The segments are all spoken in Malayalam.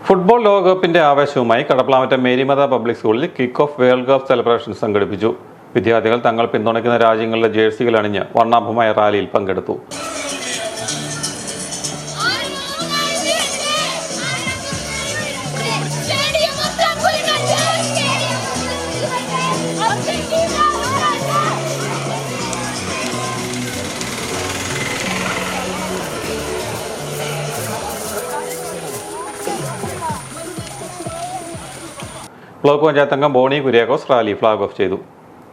ഫുട്ബോൾ ലോകകപ്പിന്റെ ആവേശവുമായി കടപ്ലാമറ്റം മേരിമാത പബ്ലിക് സ്കൂളിൽ kick off world cup celebration സംഘടിപ്പിച്ചു. വിദ്യാർത്ഥികൾ തങ്ങൾ പിന്തുണയ്ക്കുന്ന രാജ്യങ്ങളുടെ ജേഴ്സികൾ അണിഞ്ഞ് വർണ്ണാഭമായ റാലിയിൽ പങ്കെടുത്തു. ബ്ലോക്ക് പഞ്ചായത്ത് അംഗം Boni Kuriakose rally flag off ചെയ്തു.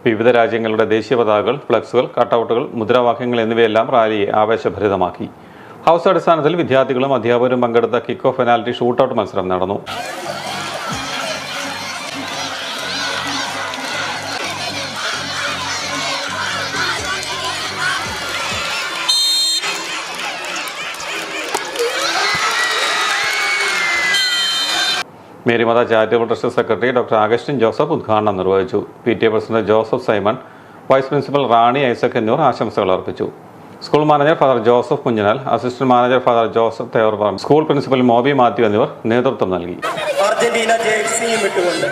വിവിധ രാജ്യങ്ങളുടെ ദേശീയ പതാകകൾ, ഫ്ലക്സുകൾ, കട്ടൗട്ടുകൾ, മുദ്രാവാക്യങ്ങൾ എന്നിവയെല്ലാം റാലിയെ ആവേശഭരിതമാക്കി. ഹൗസ് അടിസ്ഥാനത്തിൽ വിദ്യാർത്ഥികളും അധ്യാപകരും പങ്കെടുത്ത കിക്ക് ഓഫ് പെനാൽറ്റി ഷൂട്ടൌട്ട് മത്സരം നടന്നു. Marymatha charitable trust secretary doctor Augustine Joseph ഉദ്ഘാടനം നിർവഹിച്ചു. PTA president Joseph Simon, vice principal Rani Isaac എന്നിവർ ആശംസകൾ അർപ്പിച്ചു. School manager father Joseph Kunjanal, assistant manager father Joseph Thevarparamb, school principal Mobi Mathew എന്നിവർ നേതൃത്വം നൽകി. അർജന്റീന ജേഴ്സിയും ഇട്ടുകൊണ്ട്